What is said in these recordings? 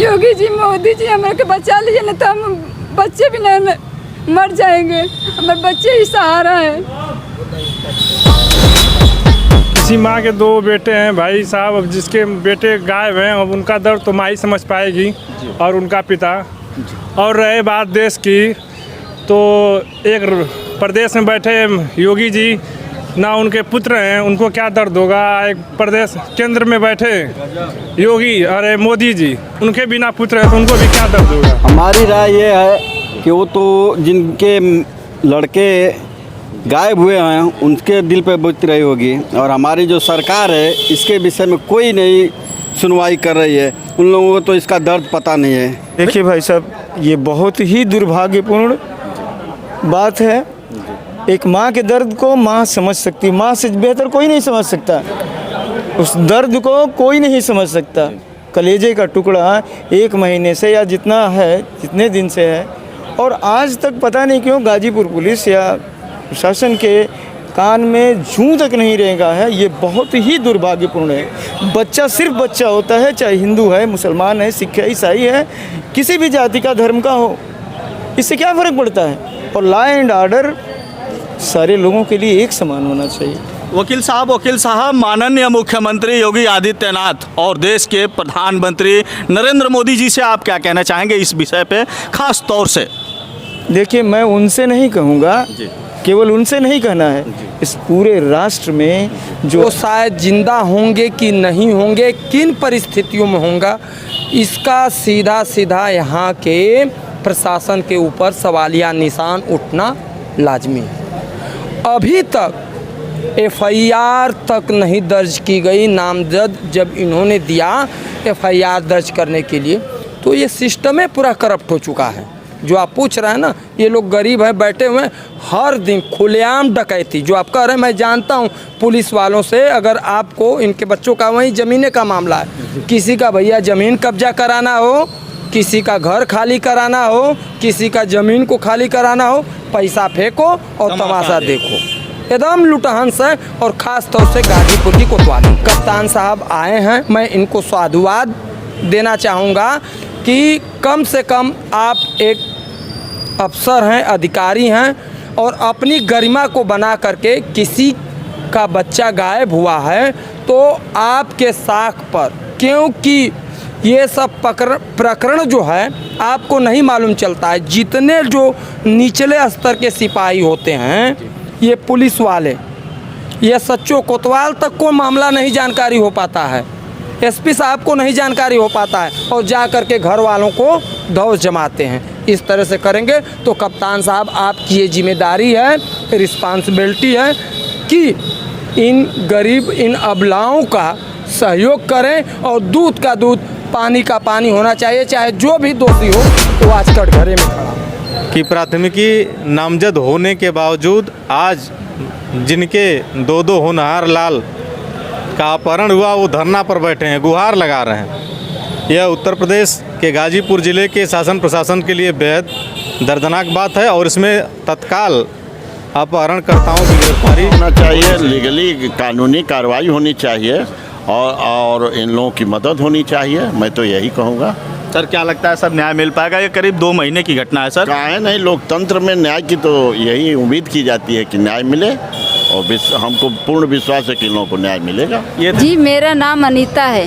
योगी जी, मोदी जी हमारे के बचा लीजिए, नहीं तो हम बच्चे भी नहीं मर जाएंगे। हमारे बच्चे ही सहारा है। किसी माँ के दो बेटे हैं भाई साहब, अब जिसके बेटे गायब हैं अब उनका दर्द तो माँ ही समझ पाएगी और उनका पिता। और रहे बात देश की, तो एक प्रदेश में बैठे योगी जी, ना उनके पुत्र हैं, उनको क्या दर्द होगा। एक प्रदेश केंद्र में बैठे योगी, अरे मोदी जी, उनके बिना पुत्र हैं तो उनको भी क्या दर्द होगा। हमारी राय ये है कि वो तो जिनके लड़के गायब हुए हैं उनके दिल पे बीत रही होगी, और हमारी जो सरकार है इसके विषय में कोई नहीं सुनवाई कर रही है। उन लोगों को तो इसका दर्द पता नहीं है। देखिए भाई साहब, ये बहुत ही दुर्भाग्यपूर्ण बात है। एक माँ के दर्द को माँ समझ सकती, माँ से बेहतर कोई नहीं समझ सकता। उस दर्द को कोई नहीं समझ सकता। कलेजे का टुकड़ा 1 महीने से या जितना है, जितने दिन से है, और आज तक पता नहीं क्यों गाजीपुर पुलिस या प्रशासन के कान में जूं तक नहीं रेंगा है। ये बहुत ही दुर्भाग्यपूर्ण है। बच्चा सिर्फ बच्चा होता है, चाहे हिंदू है, मुसलमान है, सिख है, ईसाई है, किसी भी जाति का धर्म का हो, इससे क्या फ़र्क पड़ता है। और लॉ एंड ऑर्डर सारे लोगों के लिए एक समान होना चाहिए। वकील साहब, माननीय मुख्यमंत्री योगी आदित्यनाथ और देश के प्रधानमंत्री नरेंद्र मोदी जी से आप क्या कहना चाहेंगे इस विषय पे खास तौर से? देखिए, मैं उनसे नहीं कहूँगा, केवल उनसे नहीं कहना है, इस पूरे राष्ट्र में जो शायद जिंदा होंगे कि नहीं होंगे, किन परिस्थितियों में होगा, इसका सीधा यहाँ के प्रशासन के ऊपर सवालिया निशान उठना लाजमी है। अभी तक एफआईआर तक नहीं दर्ज की गई। नामजद जब इन्होंने दिया एफआईआर दर्ज करने के लिए, तो ये सिस्टम ही पूरा करप्ट हो चुका है। जो आप पूछ रहे हैं ना, ये लोग गरीब हैं, बैठे हुए हैं, हर दिन खुलेआम डकैती। जो आप कह रहे हैं, मैं जानता हूँ पुलिस वालों से, अगर आपको इनके बच्चों का वहीं ज़मीन का मामला है, किसी का भैया ज़मीन कब्जा कराना हो, किसी का घर खाली कराना हो, किसी का ज़मीन को खाली कराना हो, पैसा फेंको और तमाशा देखो। एकदम लुटहंस है। और ख़ास तौर से गाजीपुर की कोतवाली कप्तान साहब आए हैं, मैं इनको साधुवाद देना चाहूँगा कि कम से कम आप एक अफसर हैं, अधिकारी हैं, और अपनी गरिमा को बना करके किसी का बच्चा गायब हुआ है तो आपके साख पर, क्योंकि ये सब प्रकरण जो है आपको नहीं मालूम चलता है। जितने जो निचले स्तर के सिपाही होते हैं, ये पुलिस वाले, ये सच्चो कोतवाल तक को मामला नहीं जानकारी हो पाता है, एसपी साहब को नहीं जानकारी हो पाता है, और जा कर के घर वालों को दौड़ जमाते हैं। इस तरह से करेंगे तो कप्तान साहब, आपकी ये जिम्मेदारी है, रिस्पांसिबिलिटी है कि इन गरीब, इन अबलाओं का सहयोग करें, और दूध का दूध, पानी का पानी होना चाहिए। चाहे जो भी दोषी हो वो आज कटघरे में खड़ा। कि प्राथमिकी नामजद होने के बावजूद आज जिनके 2 होनहार लाल का अपहरण हुआ वो धरना पर बैठे हैं, गुहार लगा रहे हैं। यह उत्तर प्रदेश के गाजीपुर ज़िले के शासन प्रशासन के लिए बेहद दर्दनाक बात है, और इसमें तत्काल अपहरणकर्ताओं की गिरफ्तारी होना चाहिए, लीगली कानूनी कार्रवाई होनी चाहिए, और इन लोगों की मदद होनी चाहिए। मैं तो यही कहूँगा। सर, क्या लगता है सब न्याय मिल पाएगा? ये करीब 2 महीने की घटना है सर। काहे नहीं, लोकतंत्र में न्याय की तो यही उम्मीद की जाती है कि न्याय मिले, और हमको पूर्ण विश्वास है कि इन लोगों को न्याय मिलेगा। जी, मेरा नाम अनीता है।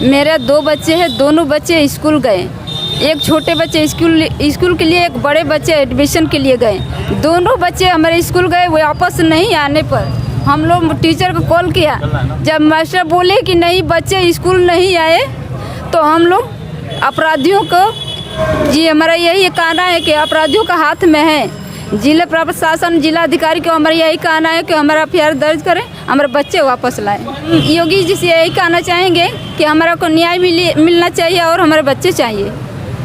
मेरे 2 बच्चे हैं, दोनों बच्चे स्कूल गए। एक छोटे बच्चे स्कूल के लिए, एक बड़े बच्चे एडमिशन के लिए गए। दोनों बच्चे हमारे स्कूल गए, वो वापस नहीं आने पर हम लोग टीचर को कॉल किया। जब मास्टर बोले कि नहीं बच्चे स्कूल नहीं आए, तो हम लोग अपराधियों को, जी हमारा यही कहना है कि अपराधियों का हाथ में है। जिला प्रशासन, जिला अधिकारी को हमारा यही कहना है कि हमारा एफआईआर दर्ज करें, हमारे बच्चे वापस लाएं। योगी जी से यही कहना चाहेंगे कि हमारा को न्याय मिलना चाहिए और हमारे बच्चे चाहिए।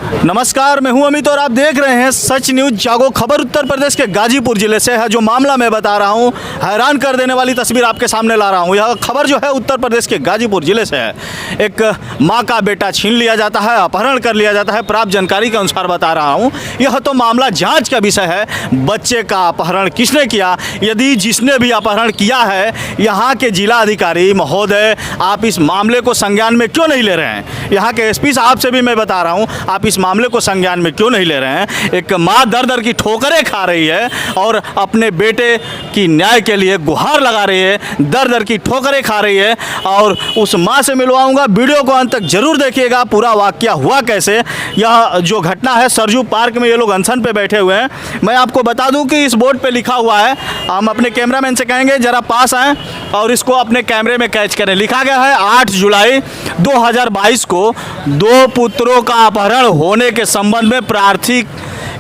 नमस्कार, मैं हूं अमित और आप देख रहे हैं सच न्यूज जागो। खबर उत्तर प्रदेश के गाजीपुर जिले से है। जो मामला मैं बता रहा हूं, हैरान कर देने वाली तस्वीर आपके सामने ला रहा हूं। यह खबर जो है उत्तर प्रदेश के गाजीपुर जिले से है। एक मां का बेटा छीन लिया जाता है, अपहरण कर लिया जाता है। प्राप्त जानकारी के अनुसार बता रहा हूं, यह तो मामला जांच का विषय है। बच्चे का अपहरण किसने किया, यदि जिसने भी अपहरण किया है, यहाँ के जिला अधिकारी महोदय आप इस मामले को संज्ञान में क्यों नहीं ले रहे हैं? यहाँ के एसपी साहब से भी मैं बता रहा हूँ, आप इस मामले को संज्ञान में क्यों नहीं ले रहे हैं? एक माँ दर दर की ठोकरें खा रही है और अपने बेटे की न्याय के लिए गुहार लगा रही है, दर दर की ठोकरें खा रही है। और उस माँ से मिलवाऊंगा, वीडियो को अंत तक जरूर देखिएगा, पूरा वाकया हुआ कैसे। यह जो घटना है सरजू पार्क में, ये लोग अनशन पे बैठे हुए हैं। मैं आपको बता दूं कि इस बोर्ड पे लिखा हुआ है, हम अपने कैमरामैन से कहेंगे जरा पास आएँ और इसको अपने कैमरे में कैच करें। लिखा गया है 8 जुलाई 2022 को 2 पुत्रों का अपहरण होने के संबंध में प्रार्थी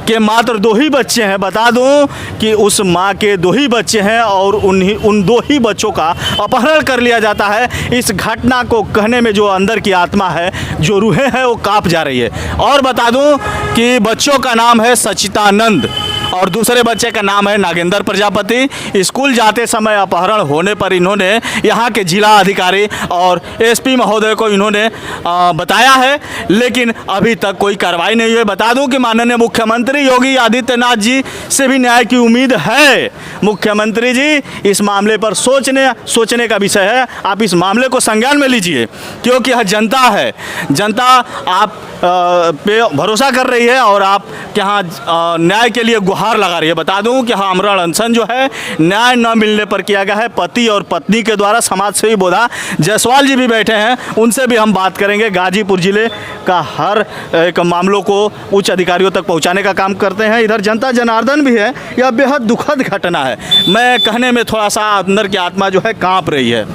के मात्र 2 ही बच्चे हैं। बता दूं कि उस मां के 2 ही बच्चे हैं और उन 2 ही बच्चों का अपहरण कर लिया जाता है। इस घटना को कहने में जो अंदर की आत्मा है, जो रूहें हैं, वो कांप जा रही है। और बता दूं कि बच्चों का नाम है सचितानंद और दूसरे बच्चे का नाम है नागेंद्र प्रजापति। स्कूल जाते समय अपहरण होने पर इन्होंने यहाँ के जिला अधिकारी और एसपी महोदय को इन्होंने बताया है, लेकिन अभी तक कोई कार्रवाई नहीं हुई। बता दूं कि माननीय मुख्यमंत्री योगी आदित्यनाथ जी से भी न्याय की उम्मीद है। मुख्यमंत्री जी, इस मामले पर सोचने का विषय है। आप इस मामले को संज्ञान में लीजिए, क्योंकि यह जनता है। जनता आप पे भरोसा कर रही है और आप यहाँ न्याय के लिए गुहार लगा रही है। बता दूं कि आमरण अनशन जो है न्याय न मिलने पर किया गया है, पति और पत्नी के द्वारा। समाज सेवी बोधा जायसवाल जी भी बैठे हैं, उनसे भी हम बात करेंगे। गाजीपुर जिले का हर एक मामलों को उच्च अधिकारियों तक पहुंचाने का काम करते हैं। इधर जनता जनार्दन भी है। यह बेहद दुखद घटना है। मैं कहने में थोड़ा सा अंदर की आत्मा जो है कांप रही है।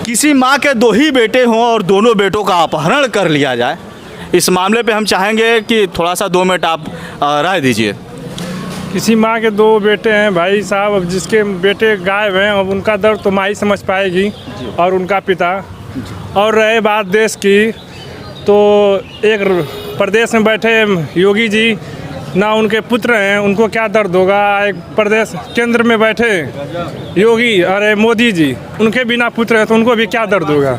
किसी माँ के 2 ही बेटे हों और दोनों बेटों का अपहरण कर लिया जाए, इस मामले पे हम चाहेंगे कि थोड़ा सा 2 मिनट आप राय दीजिए। किसी माँ के 2 बेटे हैं भाई साहब, अब जिसके बेटे गायब हैं, अब उनका दर्द तो माँ ही समझ पाएगी और उनका पिता। और रहे बात देश की, तो एक प्रदेश में बैठे योगी जी, ना उनके पुत्र हैं, उनको क्या दर्द होगा। एक प्रदेश केंद्र में बैठे योगी, अरे मोदी जी, उनके बिना पुत्र हैं तो उनको भी क्या दर्द होगा।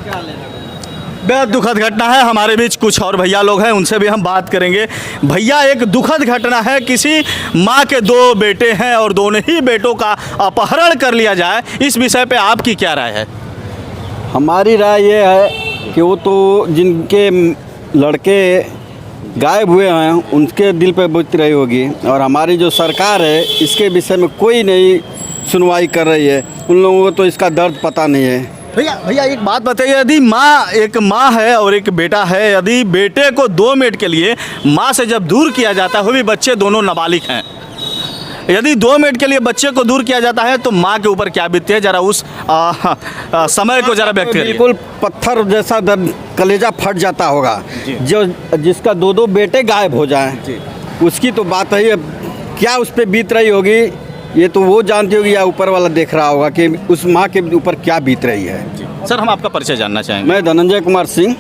बेहद दुखद घटना है। हमारे बीच कुछ और भैया लोग हैं, उनसे भी हम बात करेंगे। भैया, एक दुखद घटना है। किसी माँ के 2 बेटे हैं और दोनों ही बेटों का अपहरण कर लिया जाए, इस विषय पे आपकी क्या राय है? हमारी राय ये है कि वो तो जिनके लड़के गायब हुए हैं उनके दिल पे बीत रही होगी, और हमारी जो सरकार है इसके विषय में कोई नहीं सुनवाई कर रही है। उन लोगों को तो इसका दर्द पता नहीं है। भैया एक बात बताइए, यदि एक माँ है और एक बेटा है, यदि बेटे को 2 मिनट के लिए माँ से जब दूर किया जाता है, वो भी बच्चे दोनों नाबालिग हैं, यदि 2 मिनट के लिए बच्चे को दूर किया जाता है तो माँ के ऊपर क्या बीतती है, जरा उस समय को जरा व्यक्त करिए। बिल्कुल पत्थर जैसा दर्द, कलेजा फट जाता होगा। जो जिसका 2 बेटे गायब हो जाएं, उसकी तो बात है। क्या उस पर बीत रही होगी, ये तो वो जानती होगी या ऊपर वाला देख रहा होगा कि उस माँ के ऊपर क्या बीत रही है। सर, हम आपका परिचय जानना चाहेंगे। मैं धनंजय कुमार सिंह,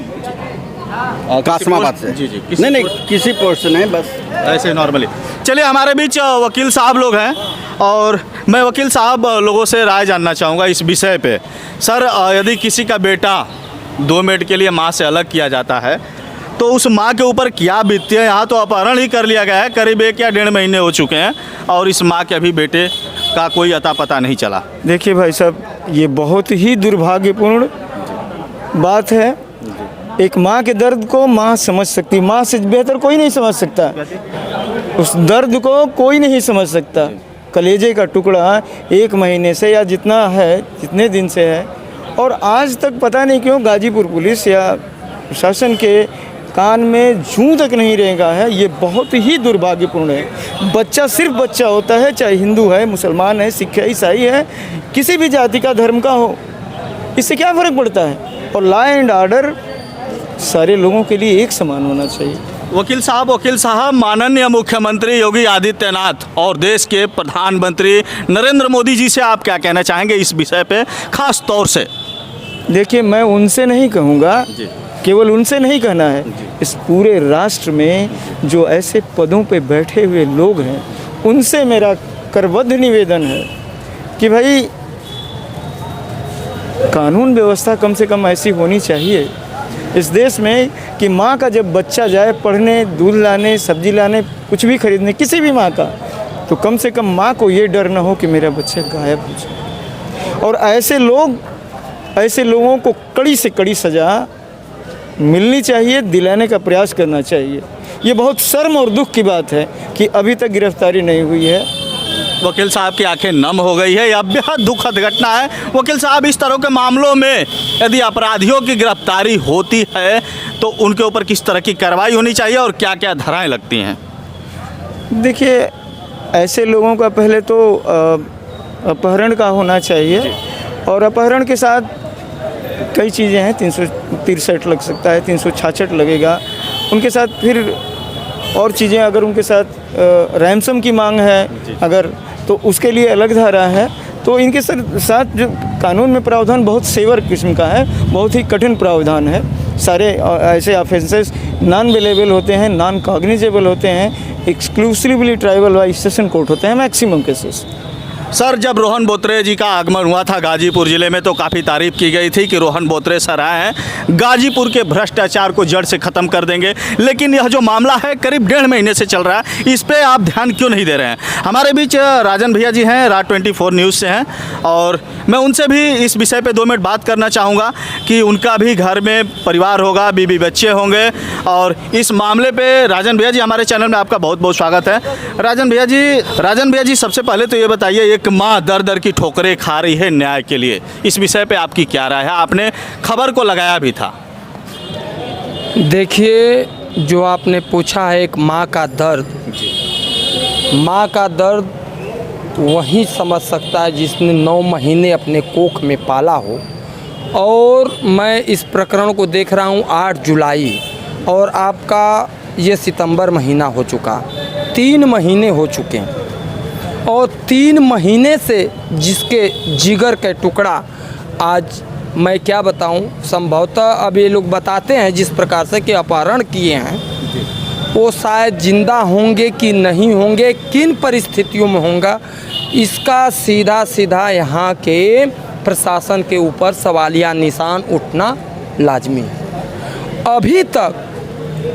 कासमाबाद से। जी नहीं, किसी पोस्ट से नहीं, बस ऐसे नॉर्मली। चलिए, हमारे बीच वकील साहब लोग हैं और मैं वकील साहब लोगों से राय जानना चाहूँगा इस विषय पे। सर, यदि किसी का बेटा 2 मिनट के लिए माँ से अलग किया जाता है तो उस माँ के ऊपर क्या बीतती है? यहाँ तो अपहरण ही कर लिया गया है, करीब 1 या 1.5 महीने हो चुके हैं और इस माँ के अभी बेटे का कोई अता पता नहीं चला। देखिए भाई साहब, ये बहुत ही दुर्भाग्यपूर्ण बात है। एक माँ के दर्द को माँ समझ सकती, माँ से बेहतर कोई नहीं समझ सकता। उस दर्द को कोई नहीं समझ सकता। कलेजे का टुकड़ा 1 महीने से या जितना है, जितने दिन से है, और आज तक पता नहीं क्यों गाजीपुर पुलिस या प्रशासन के कान में जूं तक नहीं रेंगा है। ये बहुत ही दुर्भाग्यपूर्ण है। बच्चा सिर्फ बच्चा होता है, चाहे हिंदू है, मुसलमान है, सिख है, ईसाई है, किसी भी जाति का, धर्म का हो, इससे क्या फ़र्क पड़ता है। और लॉ एंड ऑर्डर सारे लोगों के लिए एक समान होना चाहिए। वकील साहब, माननीय मुख्यमंत्री योगी आदित्यनाथ और देश के प्रधानमंत्री नरेंद्र मोदी जी से आप क्या कहना चाहेंगे इस विषय पे खास तौर से? देखिए, मैं उनसे नहीं कहूँगा, केवल उनसे नहीं कहना है, इस पूरे राष्ट्र में जो ऐसे पदों पे बैठे हुए लोग हैं उनसे मेरा करबद्ध निवेदन है कि भाई कानून व्यवस्था कम से कम ऐसी होनी चाहिए इस देश में कि माँ का जब बच्चा जाए पढ़ने, दूध लाने, सब्जी लाने, कुछ भी खरीदने, किसी भी माँ का, तो कम से कम माँ को ये डर ना हो कि मेरा बच्चा गायब हो जाए। और ऐसे लोगों को कड़ी से कड़ी सज़ा मिलनी चाहिए, दिलाने का प्रयास करना चाहिए। ये बहुत शर्म और दुख की बात है कि अभी तक गिरफ्तारी नहीं हुई है। वकील साहब की आंखें नम हो गई है। यह बेहद दुखद घटना है। वकील साहब, इस तरह के मामलों में यदि अपराधियों की गिरफ्तारी होती है तो उनके ऊपर किस तरह की कार्रवाई होनी चाहिए और क्या क्या धाराएं लगती हैं? देखिए, ऐसे लोगों का पहले तो अपहरण का होना चाहिए और अपहरण के साथ कई चीज़ें हैं, 363 लग सकता है, 366 लगेगा। उनके साथ फिर और चीज़ें, अगर उनके साथ रैंसम की मांग है अगर, तो उसके लिए अलग धारा है। तो इनके साथ जो कानून में प्रावधान बहुत सेवर किस्म का है, बहुत ही कठिन प्रावधान है। सारे ऐसे ऑफेंसेस नॉन अवेलेबल होते हैं, नॉन कॉग्निजेबल होते हैं, exclusively tribal wise session court होते हैं मैक्सिमम केसेस। सर, जब रोहन बोथरे जी का आगमन हुआ था गाजीपुर ज़िले में तो काफ़ी तारीफ की गई थी कि रोहन बोथरे सर आए हैं, गाजीपुर के भ्रष्टाचार को जड़ से ख़त्म कर देंगे। लेकिन यह जो मामला है करीब 1.5 महीने से चल रहा है, इस पे आप ध्यान क्यों नहीं दे रहे हैं? हमारे बीच राजन भैया जी हैं, राज 24 न्यूज़ से हैं, और मैं उनसे भी इस विषय पे 2 मिनट बात करना चाहूँगा कि उनका भी घर में परिवार होगा, बीवी बच्चे होंगे, और इस मामले पे राजन भैया जी, हमारे चैनल में आपका बहुत बहुत स्वागत है। राजन भैया जी, सबसे पहले तो ये बताइए, एक माँ दर दर की ठोकरें खा रही है न्याय के लिए, इस विषय पे आपकी क्या राय है? आपने खबर को लगाया भी था। देखिए, जो आपने पूछा है, एक माँ का दर्द वही समझ सकता है जिसने 9 महीने अपने कोख में पाला हो। और मैं इस प्रकरण को देख रहा हूँ 8 जुलाई, और आपका ये सितंबर महीना हो चुका, 3 महीने हो चुके हैं। और 3 महीने से जिसके जिगर के टुकड़ा, आज मैं क्या बताऊं, संभवतः अब ये लोग बताते हैं जिस प्रकार से कि अपहरण किए हैं, वो शायद जिंदा होंगे कि नहीं होंगे, किन परिस्थितियों में होगा, इसका सीधा यहाँ के प्रशासन के ऊपर सवालिया निशान उठना लाजमी है। अभी तक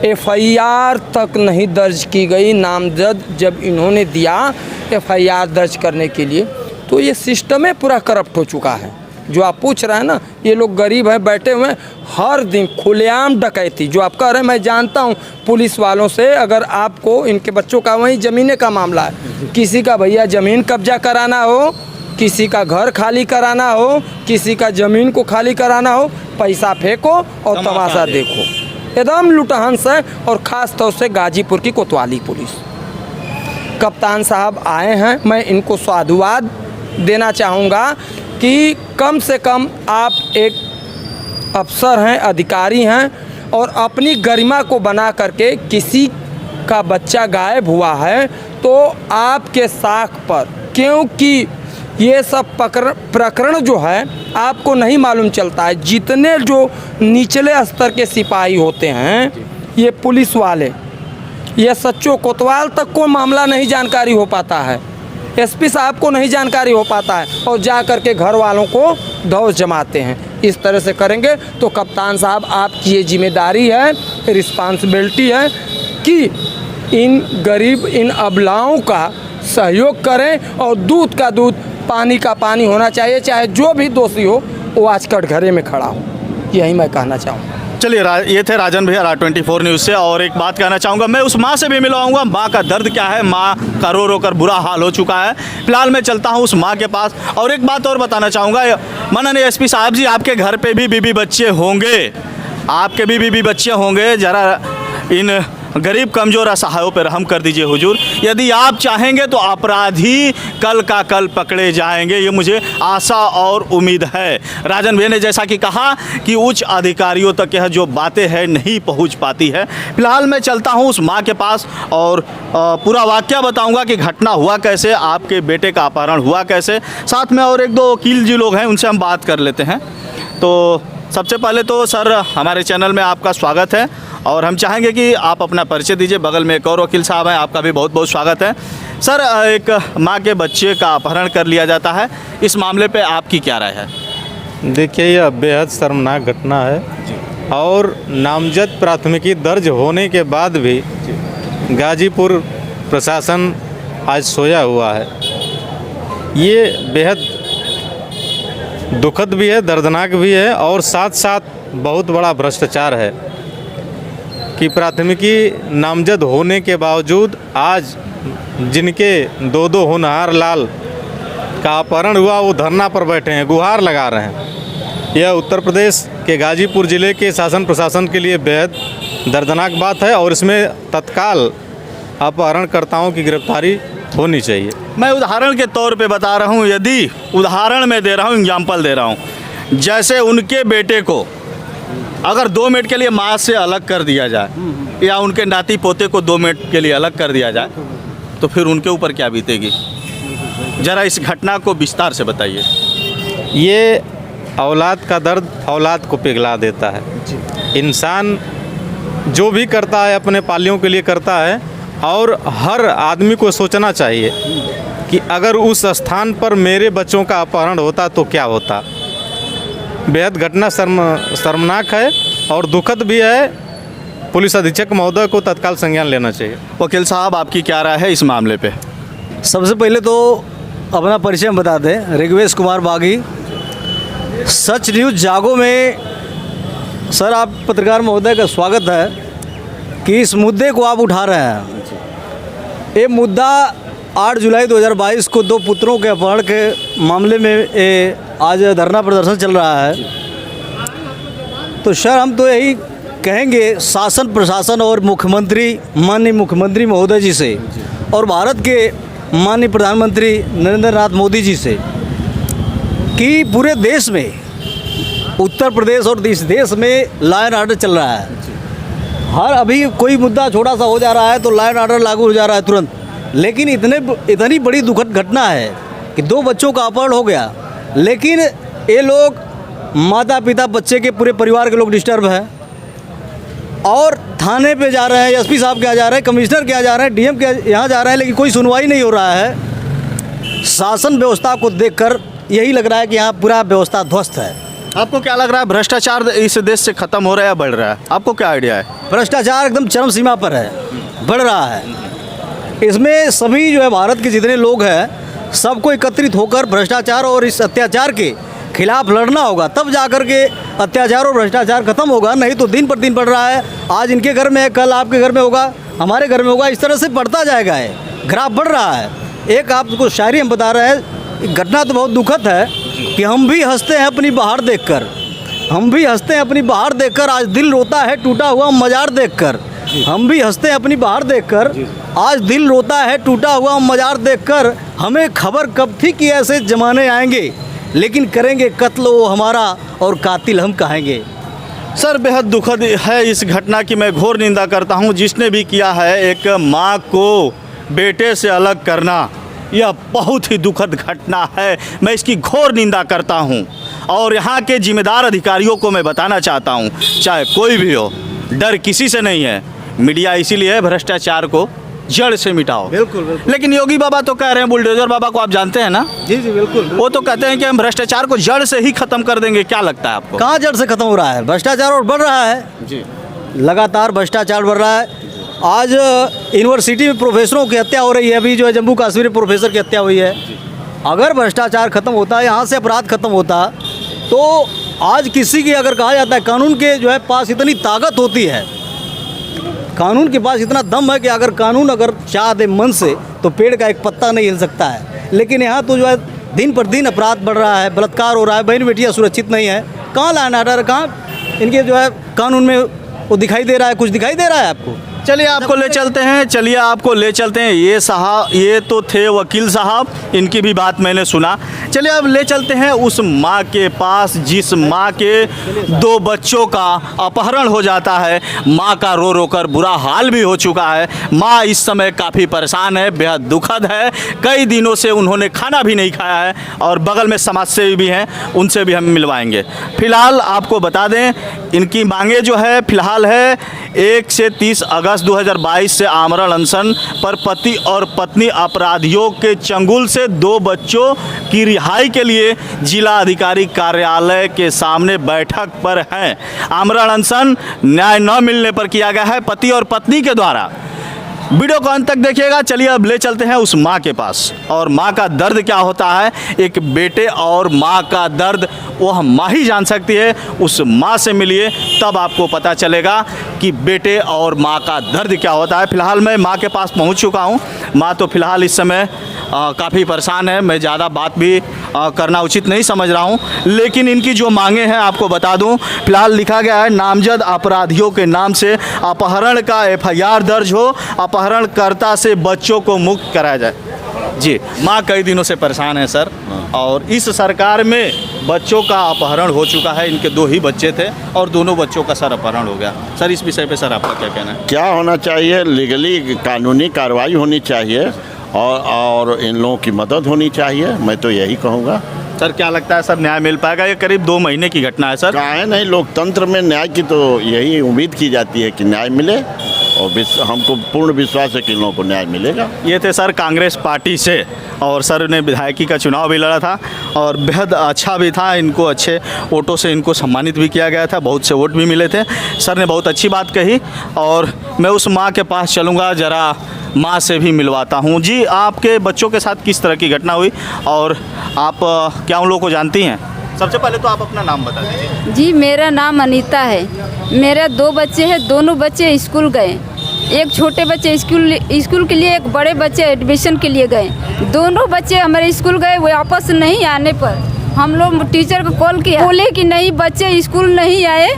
FIR तक नहीं दर्ज की गई। नामजद जब इन्होंने दिया FIR दर्ज करने के लिए, तो ये सिस्टम ही पूरा करप्ट हो चुका है। जो आप पूछ रहे हैं ना, ये लोग गरीब हैं, बैठे हुए हैं, हर दिन खुलेआम डकैती, जो आप कह रहे हैं मैं जानता हूँ पुलिस वालों से। अगर आपको इनके बच्चों का वहीं ज़मीन का मामला है, किसी का भैया ज़मीन कब्जा कराना हो, किसी का घर खाली कराना हो, किसी का ज़मीन को खाली कराना हो, पैसा फेंको और तमाशा देखो, एकदम लुटहंस है। और ख़ास तौर से गाजीपुर की कोतवाली पुलिस, कप्तान साहब आए हैं, मैं इनको साधुवाद देना चाहूँगा कि कम से कम आप एक अफसर हैं, अधिकारी हैं, और अपनी गरिमा को बना करके किसी का बच्चा गायब हुआ है तो आपके साख पर, क्योंकि ये सब प्रकरण जो है आपको नहीं मालूम चलता है। जितने जो निचले स्तर के सिपाही होते हैं, ये पुलिस वाले, ये सच्चो कोतवाल तक को मामला नहीं जानकारी हो पाता है, SP साहब को नहीं जानकारी हो पाता है, और जा कर के घर वालों को धौस जमाते हैं। इस तरह से करेंगे तो कप्तान साहब, आपकी ये जिम्मेदारी है, रिस्पांसिबिलिटी है कि इन गरीब, इन अबलाओं का सहयोग करें, और दूध का दूध, पानी का पानी होना चाहिए, चाहे जो भी दोषी हो वो आज कटघरे में खड़ा हो। यही मैं कहना चाहूँगा। चलिए, ये थे राजन भैया, राज 24 न्यूज़ से। और एक बात कहना चाहूँगा, मैं उस माँ से भी मिलवाऊँगा, माँ का दर्द क्या है, माँ का रो रो कर बुरा हाल हो चुका है। फिलहाल मैं चलता हूँ उस माँ के पास। और एक बात और बताना चाहूँगा, माननीय SP साहब जी, आपके घर पे भी बीबी बच्चे होंगे, आपके भी बीबी बच्चे होंगे, ज़रा इन गरीब कमज़ोर असहायों पर रहम कर दीजिए हुजूर। यदि आप चाहेंगे तो अपराधी कल का कल पकड़े जाएंगे, ये मुझे आशा और उम्मीद है। राजन भैया ने जैसा कि कहा कि उच्च अधिकारियों तक यह जो बातें हैं नहीं पहुंच पाती है। फिलहाल मैं चलता हूं उस मां के पास और पूरा वाकया बताऊंगा कि घटना हुआ कैसे, आपके बेटे का अपहरण हुआ कैसे। साथ में और 1-2 वकील जी लोग हैं, उनसे हम बात कर लेते हैं। तो सबसे पहले तो सर हमारे चैनल में आपका स्वागत है और हम चाहेंगे कि आप अपना परिचय दीजिए। बगल में एक और वकील साहब हैं, आपका भी बहुत बहुत स्वागत है। सर, एक माँ के बच्चे का अपहरण कर लिया जाता है, इस मामले पे आपकी क्या राय है? देखिए, यह बेहद शर्मनाक घटना है और नामजद प्राथमिकी दर्ज होने के बाद भी गाजीपुर प्रशासन आज सोया हुआ है। ये बेहद दुखद भी है, दर्दनाक भी है और साथ साथ बहुत बड़ा भ्रष्टाचार है कि प्राथमिकी नामजद होने के बावजूद आज जिनके दो होनहार लाल का अपहरण हुआ वो धरना पर बैठे हैं, गुहार लगा रहे हैं। यह उत्तर प्रदेश के गाजीपुर ज़िले के शासन प्रशासन के लिए बेहद दर्दनाक बात है और इसमें तत्काल अपहरणकर्ताओं की गिरफ्तारी होनी चाहिए। मैं उदाहरण के तौर पे बता रहा हूँ, यदि उदाहरण में दे रहा हूँ, एग्जाम्पल दे रहा हूँ, जैसे उनके बेटे को अगर 2 मिनट के लिए माँ से अलग कर दिया जाए या उनके नाती पोते को 2 मिनट के लिए अलग कर दिया जाए तो फिर उनके ऊपर क्या बीतेगी? ज़रा इस घटना को विस्तार से बताइए। ये औलाद का दर्द औलाद को पिघला देता है। इंसान जो भी करता है अपने पालियों के लिए करता है और हर आदमी को सोचना चाहिए कि अगर उस स्थान पर मेरे बच्चों का अपहरण होता तो क्या होता। बेहद घटना शर्मनाक है और दुखद भी है। पुलिस अधीक्षक महोदय को तत्काल संज्ञान लेना चाहिए। वकील साहब, आपकी क्या राय है इस मामले पे? सबसे पहले तो अपना परिचय बता दें। ऋग्वेश कुमार बागी, सच न्यूज़ जागो में सर आप पत्रकार महोदय का स्वागत है कि इस मुद्दे को आप उठा रहे हैं। ये मुद्दा 8 जुलाई 2022 को 2 पुत्रों के अपहरण के मामले में आज धरना प्रदर्शन चल रहा है। तो सर हम तो यही कहेंगे शासन प्रशासन और मुख्यमंत्री, माननीय मुख्यमंत्री महोदय जी से और भारत के माननीय प्रधानमंत्री नरेंद्र नाथ मोदी जी से कि पूरे देश में, उत्तर प्रदेश और इस देश में लॉ एंड ऑर्डर चल रहा है। हर अभी कोई मुद्दा छोटा सा हो जा रहा है तो लॉ एंड ऑर्डर लागू हो जा रहा है तुरंत। लेकिन इतनी बड़ी दुखद घटना है कि 2 बच्चों का अपहरण हो गया, लेकिन ये लोग माता पिता बच्चे के पूरे परिवार के लोग डिस्टर्ब हैं और थाने पे जा रहे हैं, एसपी साहब के यहाँ जा रहे हैं, कमिश्नर के यहाँ जा रहे हैं, डीएम के यहाँ जा रहे हैं, लेकिन कोई सुनवाई नहीं हो रहा है। शासन व्यवस्था को देखकर यही लग रहा है कि यहाँ पूरा व्यवस्था ध्वस्त है। आपको क्या लग रहा है, भ्रष्टाचार इस देश से खत्म हो रहा है या बढ़ रहा है? आपको क्या आइडिया है? भ्रष्टाचार एकदम चरम सीमा पर है, बढ़ रहा है। इसमें सभी जो है भारत के जितने लोग हैं सबको एकत्रित होकर भ्रष्टाचार और इस अत्याचार के खिलाफ लड़ना होगा, तब जाकर के अत्याचार और भ्रष्टाचार खत्म होगा। नहीं तो दिन पर दिन बढ़ रहा है। आज इनके घर में है, कल आपके घर में होगा, हमारे घर में होगा, इस तरह से बढ़ता जाएगा। है ग्राफ बढ़ रहा है। एक आपको शायरी हम बता रहे हैं, घटना तो बहुत दुखद है कि हम भी हंसते हैं अपनी बहार देखकर, हम भी हंसते हैं अपनी बहार देखकर, आज दिल रोता है टूटा हुआ मजार देखकर। हम भी हंसते हैं अपनी बहार देखकर, आज दिल रोता है टूटा हुआ मजार देखकर। हमें खबर कब थी कि ऐसे ज़माने आएंगे, लेकिन करेंगे कत्ल वो हमारा और कातिल हम कहेंगे। सर, बेहद दुखद है इस घटना की मैं घोर निंदा करता हूं। जिसने भी किया है एक माँ को बेटे से अलग करना, यह बहुत ही दुखद घटना है। मैं इसकी घोर निंदा करता हूं और यहाँ के जिम्मेदार अधिकारियों को मैं बताना चाहता हूं, चाहे कोई भी हो, डर किसी से नहीं है। मीडिया इसीलिए है भ्रष्टाचार को जड़ से मिटाओ। बिल्कुल बिल्कुल। लेकिन योगी बाबा तो कह रहे हैं, बुलडोजर बाबा को आप जानते हैं ना? जी जी बिल्कुल। वो तो कहते हैं कि हम भ्रष्टाचार को जड़ से ही खत्म कर देंगे। क्या लगता है आपको? कहाँ जड़ से खत्म हो रहा है? भ्रष्टाचार और बढ़ रहा है जी, लगातार भ्रष्टाचार बढ़ रहा है। आज यूनिवर्सिटी में प्रोफेसरों की हत्या हो रही है, अभी जो है जम्मू कश्मीर में प्रोफेसर की हत्या हुई है। अगर भ्रष्टाचार खत्म होता, यहाँ से अपराध खत्म होता, तो आज किसी की अगर कहा जाता है कानून के जो है पास इतनी ताकत होती है, कानून के पास इतना दम है कि अगर कानून अगर चाह दे मन से तो पेड़ का एक पत्ता नहीं हिल सकता है। लेकिन यहाँ तो जो है दिन पर दिन अपराध बढ़ रहा है, बलात्कार हो रहा है, बहन बेटियाँ सुरक्षित नहीं है। कहाँ लॉ एंड ऑर्डर, कहाँ इनके जो है कानून में वो दिखाई दे रहा है? कुछ दिखाई दे रहा है आपको? चलिए आपको ले चलते हैं ये साहब, ये तो थे वकील साहब, इनकी भी बात मैंने सुना। चलिए अब ले चलते हैं उस माँ के पास जिस माँ के 2 बच्चों का अपहरण हो जाता है। माँ का रो रो कर बुरा हाल भी हो चुका है। माँ इस समय काफ़ी परेशान है, बेहद दुखद है। कई दिनों से उन्होंने खाना भी नहीं खाया है और बगल में समाजसेवी भी हैं, उनसे भी हम मिलवाएंगे। फिलहाल आपको बता दें इनकी मांगे जो है फिलहाल है 1 से 30 अगस्त 2022 से आमरण अनशन पर पति और पत्नी अपराधियों के चंगुल से 2 बच्चों की रिहाई के लिए जिला अधिकारी कार्यालय के सामने बैठक पर हैं। आमरण अनशन न्याय न मिलने पर किया गया है पति और पत्नी के द्वारा। वीडियो को अंत तक देखिएगा। चलिए अब ले चलते हैं उस माँ के पास और माँ का दर्द क्या होता है। एक बेटे और माँ का दर्द वह माँ ही जान सकती है। उस माँ से मिलिए तब आपको पता चलेगा कि बेटे और माँ का दर्द क्या होता है। फिलहाल मैं माँ के पास पहुँच चुका हूँ। माँ तो फिलहाल इस समय काफ़ी परेशान है। मैं ज़्यादा बात भी करना उचित नहीं समझ रहा हूँ, लेकिन इनकी जो मांगे हैं आपको बता दूँ। फिलहाल लिखा गया है नामजद अपराधियों के नाम से अपहरण का FIR दर्ज हो, अपहरणकर्ता से बच्चों को मुक्त कराया जाए। जी, माँ कई दिनों से परेशान है सर, और इस सरकार में बच्चों का अपहरण हो चुका है। इनके 2 ही बच्चे थे और दोनों बच्चों का सर अपहरण हो गया। सर इस विषय पे सर आपका क्या कहना है? क्या होना चाहिए, लीगली कानूनी कार्रवाई होनी चाहिए और इन लोगों की मदद होनी चाहिए। मैं तो यही कहूँगा। सर क्या लगता है सर न्याय मिल पाएगा? ये करीब 2 महीने की घटना है सर। काहे नहीं, लोकतंत्र में न्याय की तो यही उम्मीद की जाती है कि न्याय मिले और हमको पूर्ण विश्वास है कि इन लोगों को न्याय मिलेगा। ये थे सर कांग्रेस पार्टी से, और सर ने विधायकी का चुनाव भी लड़ा था और बेहद अच्छा भी था। इनको अच्छे वोटों से इनको सम्मानित भी किया गया था, बहुत से वोट भी मिले थे। सर ने बहुत अच्छी बात कही और मैं उस माँ के पास चलूँगा, ज़रा माँ से भी मिलवाता हूँ। जी, आपके बच्चों के साथ किस तरह की घटना हुई और आप क्या उन लोगों को जानती हैं? सबसे पहले तो आप अपना नाम बता दीजिए। जी, मेरा नाम अनीता है। मेरे 2 बच्चे हैं, दोनों बच्चे स्कूल गए। एक छोटे बच्चे स्कूल के लिए, एक बड़े बच्चे एडमिशन के लिए गए। दोनों बच्चे हमारे स्कूल गए। वो वापस नहीं आने पर हम लोग टीचर को कॉल किया, बोले कि नहीं बच्चे स्कूल नहीं आए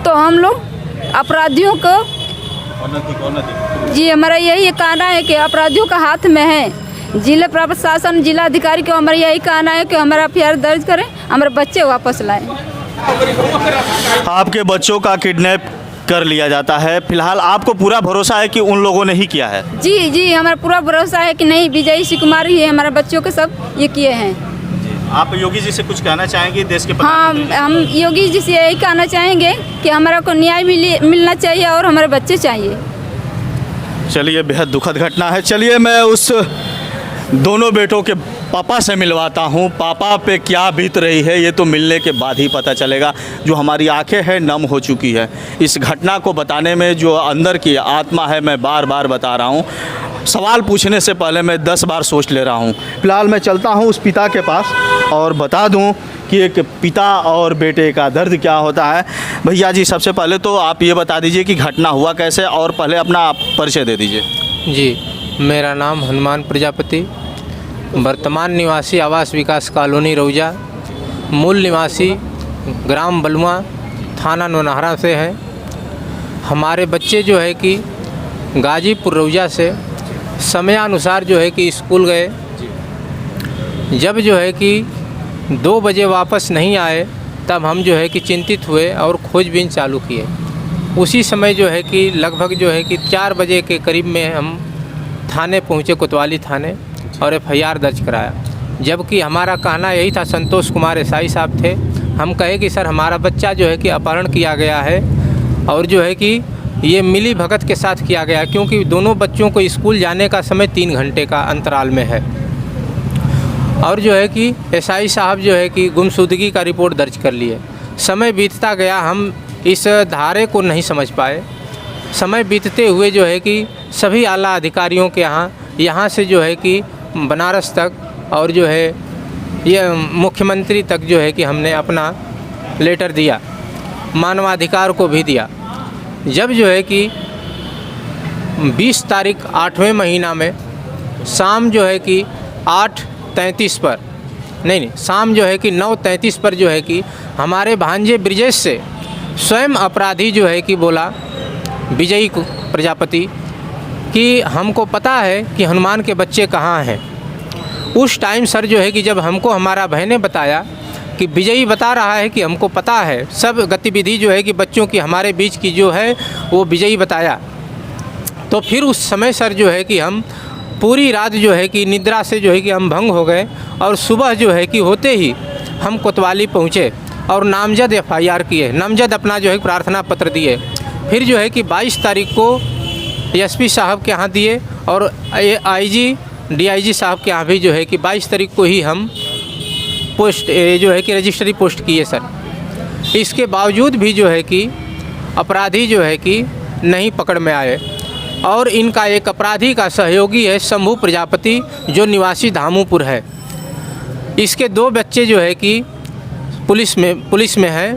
तो हम लोग अपराधियों को जी, हमारा यही कहना है कि अपराधियों का हाथ में है। जिला प्रशासन, जिला अधिकारी को हमारा यही कहना है कि हमारा FIR दर्ज करें, हमारे बच्चे वापस लाएं। आपके बच्चों का किडनैप कर लिया जाता है। फिलहाल आपको पूरा भरोसा है कि उन लोगों ने ही किया है? जी, हमारा पूरा भरोसा है कि नहीं, विजय सिंह कुमार ही है हमारे बच्चों के सब ये किए हैं। आप योगी जी से कुछ कहना चाहेंगे देश के? हाँ, हम योगी जी से यही कहना चाहेंगे कि हमारा को न्याय मिलना चाहिए और हमारे बच्चे चाहिए। चलिए, बेहद दुखद घटना है। चलिए मैं उस दोनों बेटों के पापा से मिलवाता हूँ। पापा पे क्या बीत रही है ये तो मिलने के बाद ही पता चलेगा। जो हमारी आंखें हैं नम हो चुकी है इस घटना को बताने में। जो अंदर की आत्मा है, मैं बार बार बता रहा हूँ, सवाल पूछने से पहले मैं 10 बार सोच ले रहा हूँ। फिलहाल मैं चलता हूँ उस पिता के पास और बता दूँ कि एक पिता और बेटे का दर्द क्या होता है। भैया जी, सबसे पहले तो आप ये बता दीजिए कि घटना हुआ कैसे, और पहले अपना आप परिचय दे दीजिए। जी, मेरा नाम हनुमान प्रजापति, वर्तमान निवासी आवास विकास कॉलोनी रौजा, मूल निवासी ग्राम बलुआ, थाना नौनहरा से हैं। हमारे बच्चे जो है कि गाजीपुर रौजा से समयानुसार जो है कि स्कूल गए। जब जो है कि 2 बजे वापस नहीं आए तब हम जो है कि चिंतित हुए और खोजबीन चालू किए। उसी समय जो है कि लगभग जो है कि 4 बजे के करीब में हम थाने पहुँचे, कोतवाली थाने, और FIR दर्ज कराया। जबकि हमारा कहना यही था, संतोष कुमार SI साहब थे, हम कहे कि सर हमारा बच्चा जो है कि अपहरण किया गया है और जो है कि ये मिली भगत के साथ किया गया, क्योंकि दोनों बच्चों को स्कूल जाने का समय 3 घंटे का अंतराल में है। और जो है कि SI साहब जो है कि गुमशुदगी का रिपोर्ट दर्ज कर लिए। समय बीतता गया, हम इस धारे को नहीं समझ पाए। समय बीतते हुए जो है कि सभी आला अधिकारियों के यहाँ से जो है कि बनारस तक और जो है ये मुख्यमंत्री तक जो है कि हमने अपना लेटर दिया, मानवाधिकार को भी दिया। जब जो है कि 20 तारीख 8वें महीना में शाम जो है कि 8:33 पर नहीं शाम जो है कि 9:33 पर जो है कि हमारे भांजे ब्रिजेश से स्वयं अपराधी जो है कि बोला विजयी प्रजापति कि हमको पता है कि हनुमान के बच्चे कहाँ हैं। उस टाइम सर जो है कि जब हमको हमारा बहन ने बताया कि विजयी बता रहा है कि हमको पता है सब गतिविधि जो है कि बच्चों की हमारे बीच की जो है वो विजयी बताया, तो फिर उस समय सर जो है कि हम पूरी रात जो है कि निद्रा से जो है कि हम भंग हो गए और सुबह जो है कि होते ही हम कोतवाली पहुँचे और नामजद FIR किए, नामजद अपना जो है प्रार्थना पत्र दिए। फिर जो है कि 22 तारीख को SP साहब के यहाँ दिए और IG DIG साहब के यहाँ भी जो है कि 22 तारीख को ही हम पोस्ट जो है कि रजिस्ट्री पोस्ट किए सर। इसके बावजूद भी जो है कि अपराधी जो है कि नहीं पकड़ में आए और इनका एक अपराधी का सहयोगी है शंभू प्रजापति जो निवासी धामूपुर है। इसके 2 बच्चे जो है कि पुलिस में है,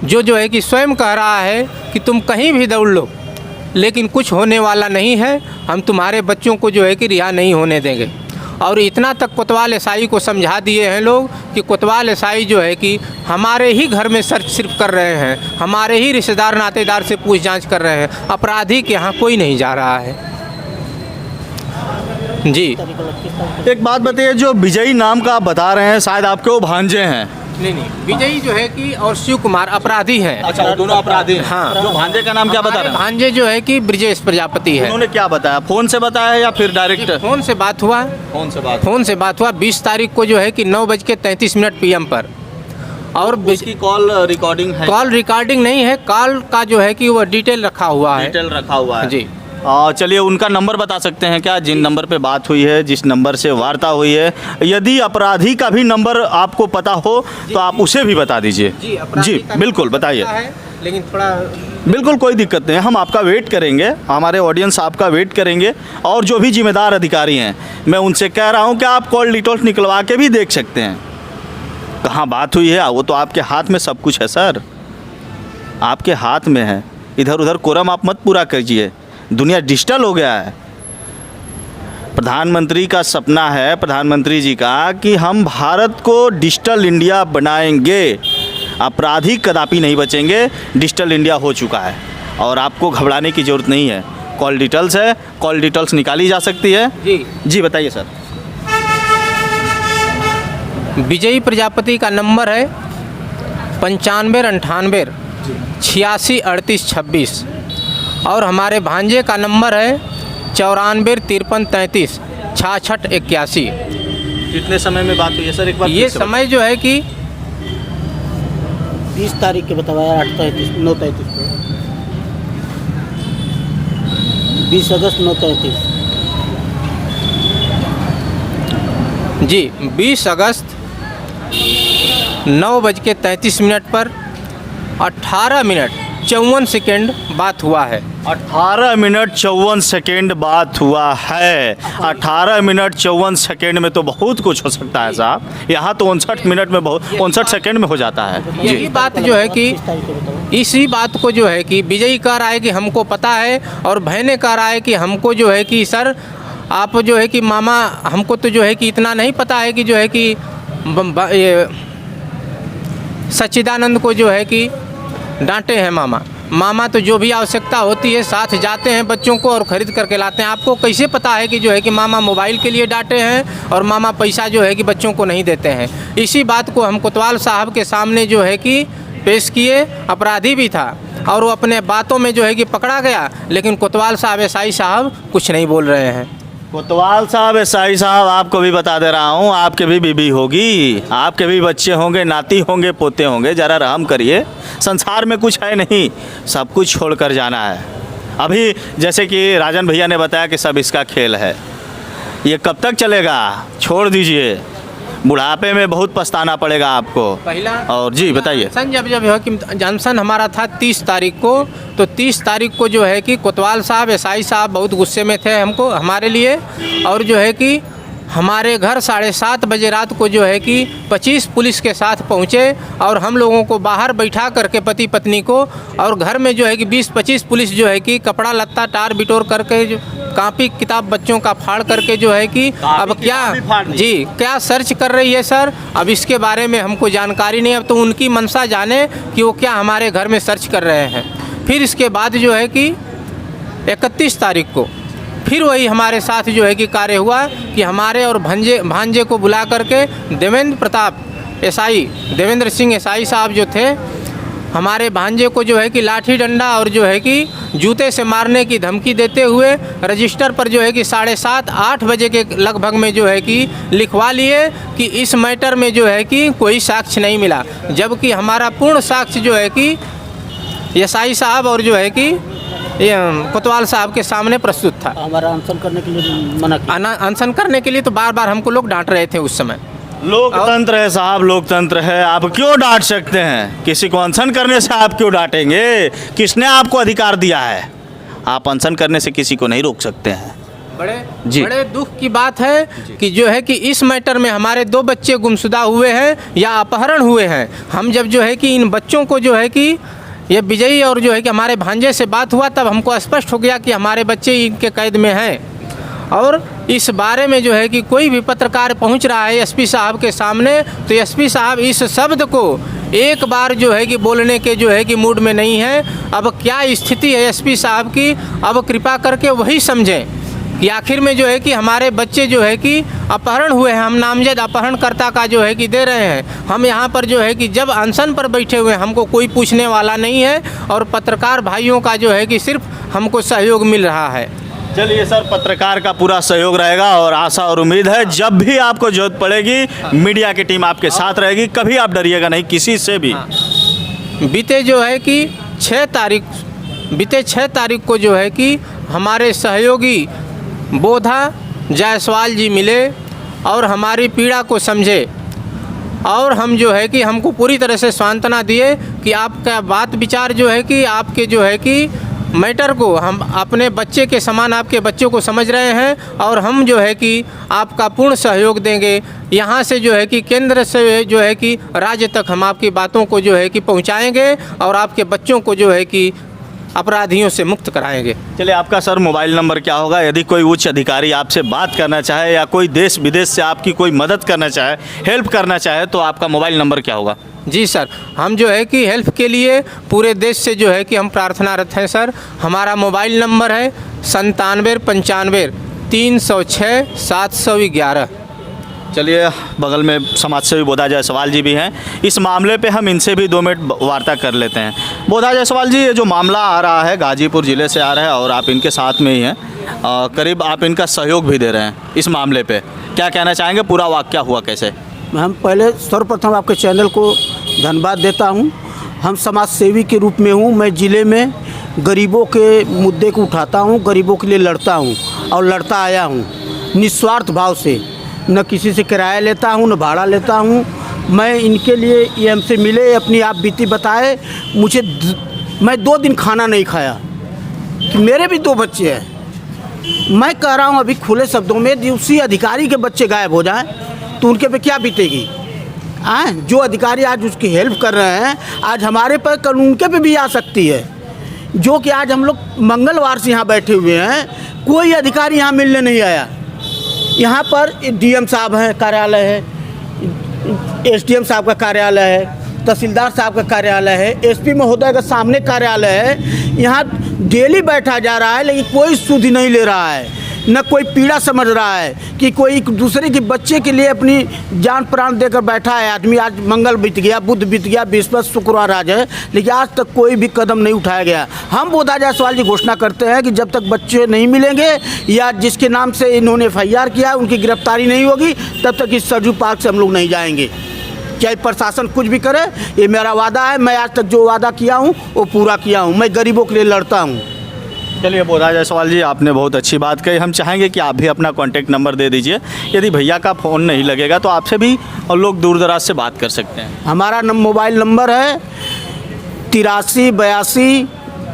जो है कि स्वयं कह रहा है कि तुम कहीं भी दौड़ लो लेकिन कुछ होने वाला नहीं है, हम तुम्हारे बच्चों को जो है कि रिहा नहीं होने देंगे। और इतना तक कोतवाल SI को समझा दिए हैं लोग कि कोतवाल SI जो है कि हमारे ही घर में सर्च सिर्फ कर रहे हैं, हमारे ही रिश्तेदार नातेदार से पूछ जांच कर रहे हैं, अपराधी के यहाँ कोई नहीं जा रहा है। जी एक बात बताइए, जो विजयी नाम का आप बता रहे हैं शायद आपके वो भांजे हैं? नहीं, विजयी जो है कि और शिव कुमार अपराधी हैं। अच्छा, वो दोनों अपराधी हैं। हाँ। जो भांजे का नाम क्या बता रहे हैं? भांजे जो है कि ब्रिजेश प्रजापति है। उन्होंने क्या बताया, फ़ोन से बताया या फिर डायरेक्ट? फ़ोन से बात हुआ। फ़ोन से बात हुआ 20 तारीख को जो है कि 9:33 PM पर। और उसकी कॉल रिकॉर्डिंग है? कॉल रिकॉर्डिंग नहीं है, कॉल का जो है कि वो डिटेल रखा हुआ है। डिटेल रखा हुआ है जी। चलिए, उनका नंबर बता सकते हैं क्या, जिन नंबर पे बात हुई है, जिस नंबर से वार्ता हुई है? यदि अपराधी का भी नंबर आपको पता हो तो आप उसे भी बता दीजिए। जी बिल्कुल बताइए। लेकिन थोड़ा बिल्कुल कोई दिक्कत नहीं है, हम आपका वेट करेंगे, हमारे ऑडियंस आपका वेट करेंगे और जो भी जिम्मेदार अधिकारी हैं मैं उनसे कह रहा हूं कि आप कॉल डिटेल्स निकलवा के भी देख सकते हैं कहाँ बात हुई है। वो तो आपके हाथ में सब कुछ है सर, आपके हाथ में है। इधर उधर कोरम आप मत पूरा कीजिए, दुनिया डिजिटल हो गया है। प्रधानमंत्री का सपना है, प्रधानमंत्री जी का, कि हम भारत को डिजिटल इंडिया बनाएंगे, अपराधी कदापि नहीं बचेंगे। डिजिटल इंडिया हो चुका है और आपको घबराने की ज़रूरत नहीं है। कॉल डिटेल्स है, कॉल डिटेल्स निकाली जा सकती है। जी बताइए सर। विजयी प्रजापति का नंबर है 9598 86 38 26 और हमारे भांजे का नंबर है 94 53 33 66 81। कितने समय में बात हुई है सर, एक बार? ये समय जो है कि 20 तारीख के बताया, 9:33 को, 20 अगस्त 9:33। जी 20 अगस्त 9:33 पर 18 मिनट 54 सेकेंड बात हुआ है। 18 मिनट 54 सेकेंड बात हुआ है। 18 मिनट 54 सेकेंड में तो बहुत कुछ हो सकता है साहब, यहाँ तो 59 मिनट में, बहुत 59 सेकेंड में हो जाता है। यही बात जो है कि इसी बात को जो है कि विजयी कह रहा है कि हमको पता है और बहने कह रहा है कि हमको जो है कि सर आप जो है कि मामा हमको तो जो है कि इतना नहीं पता है कि जो है कि सच्चिदानंद को जो है कि डांटे हैं मामा तो जो भी आवश्यकता होती है साथ जाते हैं बच्चों को और ख़रीद करके लाते हैं। आपको कैसे पता है कि जो है कि मामा मोबाइल के लिए डांटे हैं और मामा पैसा जो है कि बच्चों को नहीं देते हैं? इसी बात को हम कोतवाल साहब के सामने जो है कि पेश किए। अपराधी भी था और वो अपने बातों में जो है कि पकड़ा गया, लेकिन कोतवाल साहब SI साहब कुछ नहीं बोल रहे हैं। कोतवाल साहब SI साहब, आपको भी बता दे रहा हूँ, आपके भी बीबी होगी, आपके भी बच्चे होंगे, नाती होंगे, पोते होंगे। ज़रा रहम करिए, संसार में कुछ है नहीं, सब कुछ छोड़कर जाना है। अभी जैसे कि राजन भैया ने बताया कि सब इसका खेल है, ये कब तक चलेगा? छोड़ दीजिए, बुढ़ापे में बहुत पछताना पड़ेगा आपको। पहला और जी बताइए। जब है कि जॉनसन हमारा था 30 तारीख को, तो 30 तारीख को जो है कि कोतवाल साहब SI साहब बहुत गुस्से में थे हमारे लिए, और जो है कि हमारे घर 7:30 बजे रात को जो है कि 25 पुलिस के साथ पहुँचे और हम लोगों को बाहर बैठा करके पति पत्नी को, और घर में जो है कि 20-25 पुलिस जो है कि कपड़ा लत्ता टार बिटोर करके जो कापी किताब बच्चों का फाड़ करके जो है कि अब क्या सर्च कर रही है सर? अब इसके बारे में हमको जानकारी नहीं, अब तो उनकी मंशा जाने कि वो क्या हमारे घर में सर्च कर रहे हैं। फिर इसके बाद जो है कि 31 तारीख को फिर वही हमारे साथ जो है कि कार्य हुआ कि हमारे और भांजे को बुला करके देवेंद्र सिंह एसआई साहब जो थे, हमारे भांजे को जो है कि लाठी डंडा और जो है कि जूते से मारने की धमकी देते हुए रजिस्टर पर जो है कि 7:30-8 बजे के लगभग में जो है कि लिखवा लिए कि इस मैटर में जो है कि कोई साक्ष्य नहीं मिला, जबकि हमारा पूर्ण साक्ष्य जो है कि एसआई साहब और जो है कि कोतवाल साहब के सामने प्रस्तुत था। हमारा अनशन करने के लिए मना किया। अनशन करने के लिए तो बार बार हमको लोग डांट रहे थे उस समय। लोकतंत्र है साहब, लोकतंत्र है, आप क्यों डांट सकते हैं? किसी को अनशन करने से आप क्यों डांटेंगे? किसने आपको अधिकार दिया है? आप अनशन करने से किसी को नहीं रोक सकते हैं। बड़े दुख की बात है कि जो है कि इस मैटर में हमारे 2 बच्चे गुमशुदा हुए हैं या अपहरण हुए हैं। हम जब जो है कि इन बच्चों को जो है कि ये विजयी और जो है कि हमारे भांजे से बात हुआ, तब हमको स्पष्ट हो गया कि हमारे बच्चे इनके कैद में हैं। और इस बारे में जो है कि कोई भी पत्रकार पहुंच रहा है एसपी साहब के सामने, तो एसपी साहब इस शब्द को एक बार जो है कि बोलने के जो है कि मूड में नहीं है। अब क्या स्थिति है एसपी साहब की, अब कृपा करके वही समझें कि आखिर में जो है कि हमारे बच्चे जो है कि अपहरण हुए हैं, हम नामजद अपहरणकर्ता का जो है कि दे रहे हैं। हम यहाँ पर जो है कि जब अनशन पर बैठे हुए हैं, हमको कोई पूछने वाला नहीं है और पत्रकार भाइयों का जो है कि सिर्फ हमको सहयोग मिल रहा है। चलिए सर, पत्रकार का पूरा सहयोग रहेगा और आशा और उम्मीद है जब भी आपको जरूरत पड़ेगी मीडिया की टीम आपके साथ रहेगी, कभी आप डरिएगा नहीं किसी से भी। बीते जो है कि 6 तारीख को जो है कि हमारे सहयोगी बोधा जायसवाल जी मिले और हमारी पीड़ा को समझे और हम जो है कि हमको पूरी तरह से सांत्वना दिए कि आपका बात विचार जो है कि आपके जो है कि मैटर को हम अपने बच्चे के समान आपके बच्चों को समझ रहे हैं और हम जो है कि आपका पूर्ण सहयोग देंगे। यहाँ से जो है कि केंद्र से जो है कि राज्य तक हम आपकी बातों को जो है कि पहुँचाएँगे और आपके बच्चों को जो है कि अपराधियों से मुक्त कराएंगे। चलिए, आपका सर मोबाइल नंबर क्या होगा? यदि कोई उच्च अधिकारी आपसे बात करना चाहे या कोई देश विदेश से आपकी कोई मदद करना चाहे, हेल्प करना चाहे, तो आपका मोबाइल नंबर क्या होगा? जी सर, हम जो है कि हेल्प के लिए पूरे देश से जो है कि हम प्रार्थनारत हैं सर। हमारा मोबाइल नंबर है 9795 306 711। चलिए, बगल में समाजसेवी बोधा जायसवाल जी भी हैं। इस मामले पे हम इनसे भी 2 मिनट वार्ता कर लेते हैं। बोधा जायसवाल जी, ये जो मामला आ रहा है गाजीपुर ज़िले से आ रहा है और आप इनके साथ में ही हैं, करीब आप इनका सहयोग भी दे रहे हैं इस मामले पे, क्या कहना चाहेंगे? पूरा वाक़या हुआ कैसे? हम पहले सर्वप्रथम आपके चैनल को धन्यवाद देता हूं। हम समाज सेवी के रूप में हूं। मैं ज़िले में गरीबों के मुद्दे को उठाता हूं, गरीबों के लिए लड़ता हूं और लड़ता आया हूं निस्वार्थ भाव से। न किसी से किराया लेता हूं, न भाड़ा लेता हूं। मैं इनके लिए, ये हमसे मिले, अपनी आप बीती बताए। मैं 2 दिन खाना नहीं खाया कि मेरे भी 2 बच्चे हैं। मैं कह रहा हूं अभी खुले शब्दों में, उसी अधिकारी के बच्चे गायब हो जाएं तो उनके पे क्या बीतेगी? जो अधिकारी आज उसकी हेल्प कर रहे हैं, आज हमारे पर कल उनके पे भी आ सकती है। जो कि आज हम लोग मंगलवार से यहाँ बैठे हुए हैं, कोई अधिकारी यहाँ मिलने नहीं आया। यहाँ पर डीएम साहब हैं, कार्यालय है, एसडीएम साहब का कार्यालय है, तहसीलदार साहब का कार्यालय है, एसपी महोदय का सामने कार्यालय है। यहाँ डेली बैठा जा रहा है, लेकिन कोई सुधि नहीं ले रहा है, न कोई पीड़ा समझ रहा है कि कोई एक दूसरे के बच्चे के लिए अपनी जान प्राण देकर बैठा है आदमी। आज मंगल बीत गया, बुध बीत गया, बृहस्पति शुक्रवार आज है, लेकिन आज तक कोई भी कदम नहीं उठाया गया। हम बोधा जायसवाल जी घोषणा करते हैं कि जब तक बच्चे नहीं मिलेंगे या जिसके नाम से इन्होंने FIR किया उनकी गिरफ्तारी नहीं होगी, तब तक इस सरजू पार्क से हम लोग नहीं जाएंगे। चाहे प्रशासन कुछ भी करे, ये मेरा वादा है। मैं आज तक जो वादा किया हूँ वो पूरा किया हूँ। मैं गरीबों के लिए लड़ता हूँ। चलिए बोधा जायसवाल जी, आपने बहुत अच्छी बात कही। हम चाहेंगे कि आप भी अपना कॉन्टैक्ट नंबर दे दीजिए। यदि भैया का फ़ोन नहीं लगेगा तो आपसे भी और लोग दूर दराज से बात कर सकते हैं। हमारा मोबाइल नंबर है 83 82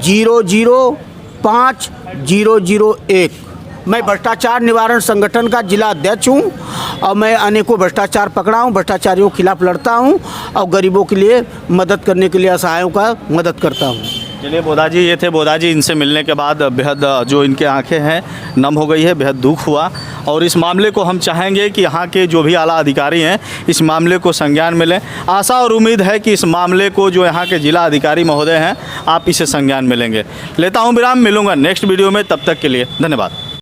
00 5001। मैं भ्रष्टाचार निवारण संगठन का जिला अध्यक्ष हूँ और मैं अनेकों भ्रष्टाचार पकड़ा हूँ, भ्रष्टाचारियों के खिलाफ लड़ता हूँ और गरीबों के लिए मदद करने के लिए असहायों का मदद करता हूँ। चलिए बोधा जी, ये थे बोधा जी। इनसे मिलने के बाद बेहद जो इनके आंखें हैं नम हो गई है, बेहद दुख हुआ। और इस मामले को हम चाहेंगे कि यहाँ के जो भी आला अधिकारी हैं इस मामले को संज्ञान में लें। आशा और उम्मीद है कि इस मामले को जो यहाँ के जिला अधिकारी महोदय हैं आप इसे संज्ञान में लेंगे। लेता हूँ विराम, मिलूंगा नेक्स्ट वीडियो में, तब तक के लिए धन्यवाद।